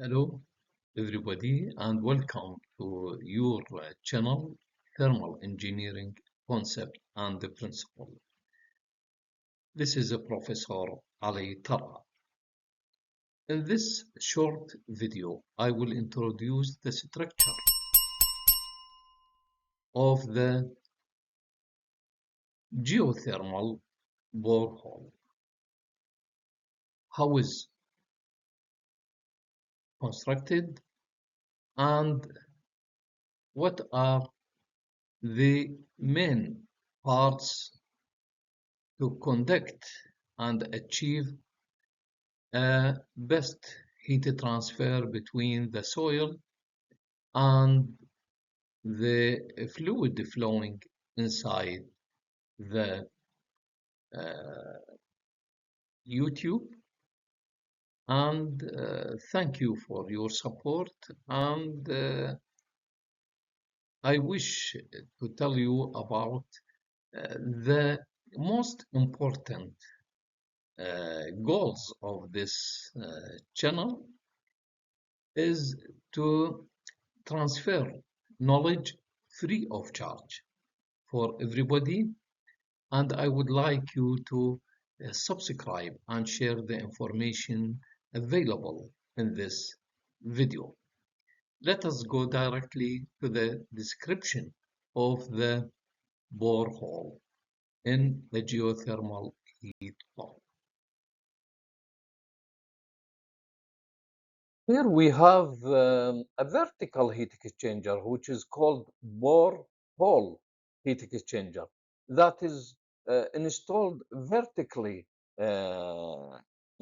Hello, everybody, and welcome to your channel, Thermal Engineering Concept and Principle. This is Professor Ali Tarrad. In this short video, I will introduce the structure of the geothermal borehole. How is constructed and what are the main parts to conduct and achieve best heat transfer between the soil and the fluid flowing inside the YouTube. And thank you for your support. And I wish to tell you about the most important goals of this channel is to transfer knowledge free of charge for everybody, and I would like you to subscribe and share the information available in this video. Let us go directly to the description of the borehole in the geothermal heat pump. Here we have a vertical heat exchanger, which is called borehole heat exchanger, that is installed vertically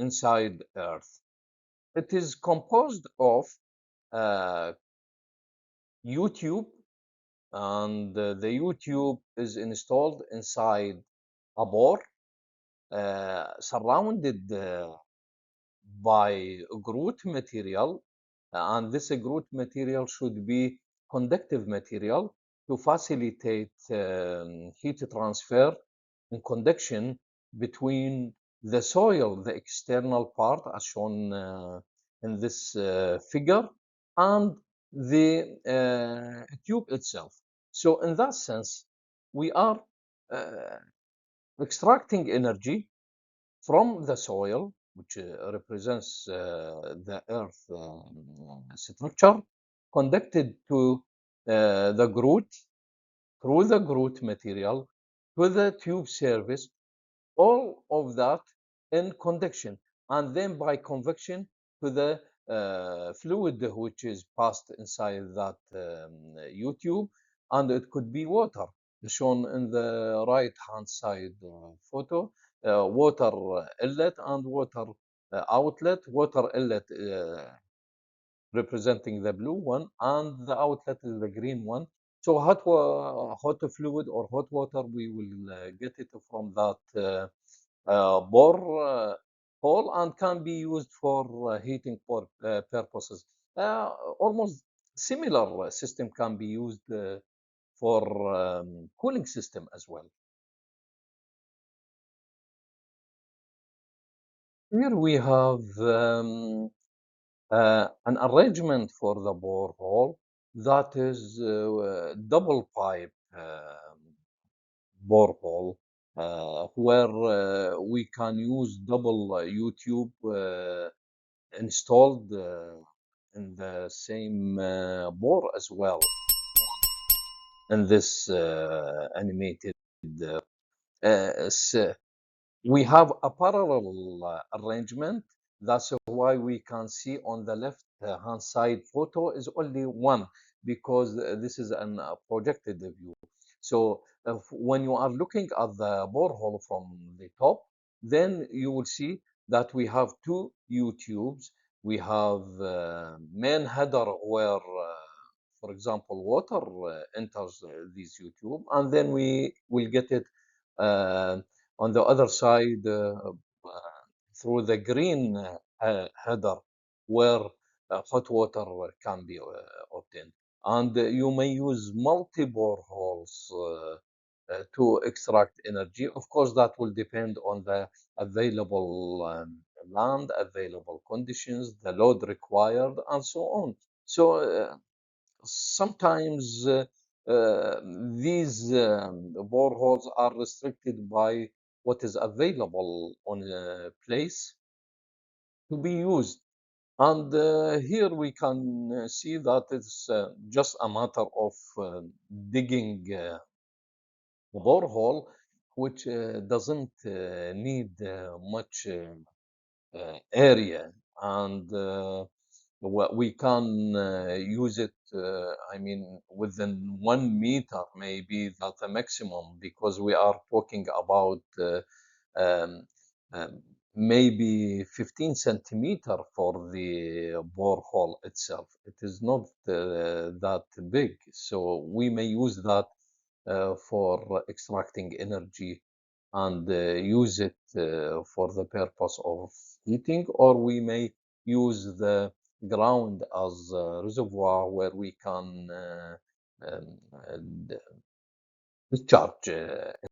inside Earth. It is composed of uh, YouTube, and the YouTube is installed inside a bore, surrounded by grout material, and this grout material should be conductive material to facilitate heat transfer and conduction between the soil, the external part as shown in this figure, and the tube itself. So in that sense, we are uh, extracting energy from the soil, which represents the earth structure, conducted to the grout, through the grout material, to the tube surface, all of that in conduction, and then by convection to the fluid which is passed inside that YouTube, and it could be water, shown in the right hand side photo. Water inlet and water outlet. Water inlet representing the blue one, and the outlet is the green one. So hot fluid or hot water, we will get it from that bore hole, and can be used for heating purposes. Almost similar system can be used for cooling system as well. Here we have an arrangement for the borehole that is double pipe borehole, where we can use double YouTube installed in the same bore as well in this animated. We have a parallel arrangement. That's why we can see on the left hand side photo is only one, because this is an projected view. So when you are looking at the borehole from the top, then you will see that we have two U-tubes. We have main header where, for example, water enters this U-tube, and then we will get it uh, on the other side through the green header, where hot water can be obtained. And you may use multi-bore holes to extract energy. Of course, that will depend on the available land, available conditions, the load required, and so on. So sometimes these boreholes are restricted by what is available on a place to be used. And here we can see that it's just a matter of digging a borehole, which doesn't need much area, and we can use it, I mean, within 1 meter, maybe that's the maximum, because we are talking about um, um, maybe 15 centimeter for the borehole itself. It is not that big, so we may use that for extracting energy and use it for the purpose of heating, or we may use the ground as a reservoir where we can um, uh, discharge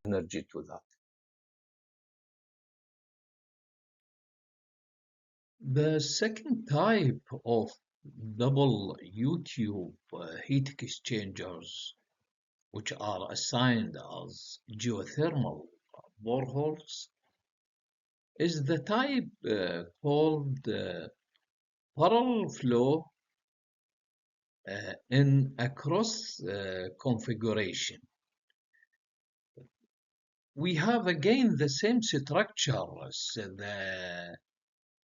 energy to that. The second type of double U-tube heat exchangers, which are assigned as geothermal boreholes, is the type called parallel flow in a cross configuration. We have again the same structure as the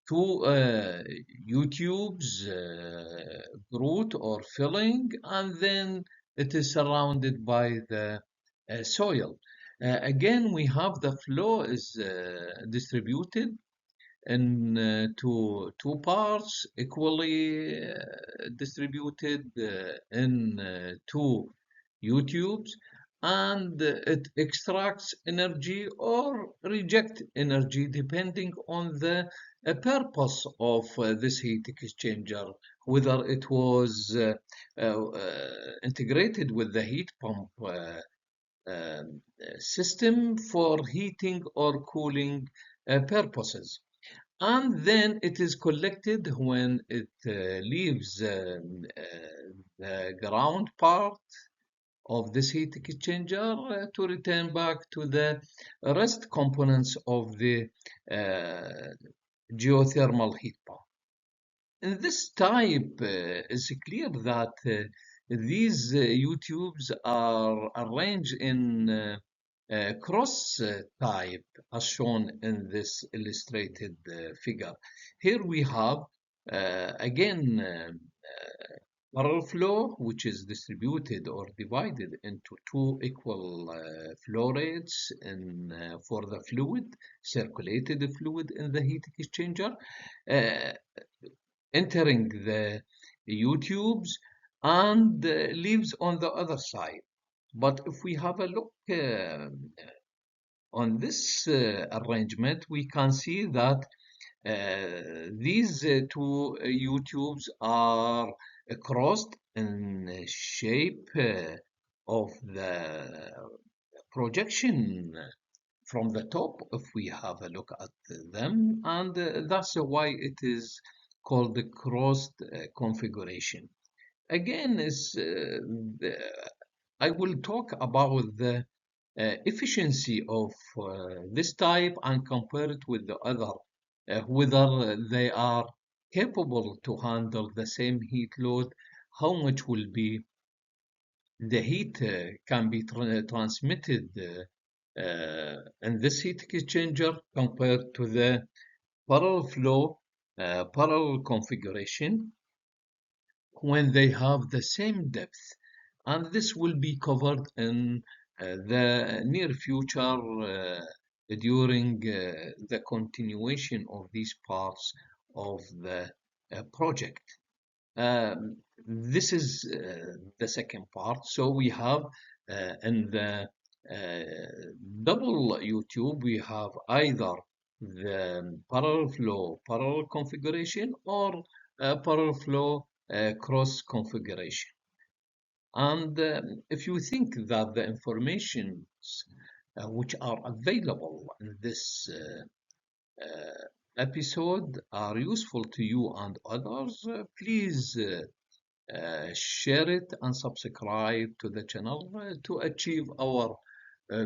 two U-tubes, grout or filling, and then it is surrounded by the soil. Again, we have the flow is distributed in two parts, equally distributed in two U-tubes, and it extracts energy or reject energy depending on the purpose of this heat exchanger, whether it was integrated with the heat pump system for heating or cooling purposes. And then it is collected when it leaves the ground part of this heat exchanger to return back to the rest components of the geothermal heat pump. In this type, it's clear that these U-tubes are arranged in cross type as shown in this illustrated figure. Here we have again parallel flow, which is distributed or divided into two equal flow rates for the fluid, circulated fluid in the heat exchanger, entering the U-tubes and leaves on the other side. But if we have a look on this arrangement, we can see that these two U-tubes are crossed in shape of the projection from the top, if we have a look at them, and that's why it is called the crossed configuration. Again, I will talk about the efficiency of this type and compare it with the other, whether they are capable to handle the same heat load, how much will be the heat can be transmitted in this heat exchanger compared to the parallel flow, parallel configuration when they have the same depth. And this will be covered in the near future during the continuation of these parts of the project. This is the second part. So we have in the double U-tube, we have either the parallel flow parallel configuration or parallel flow cross configuration. And if you think that the information which are available in this episode are useful to you and others, please share it and subscribe to the channel to achieve our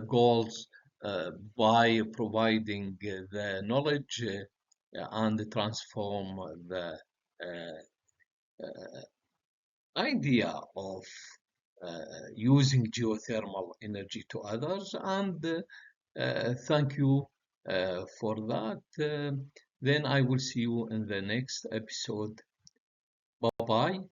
goals by providing the knowledge and transform the idea of using geothermal energy to others. And thank you for that. Then I will see you in the next episode. Bye bye.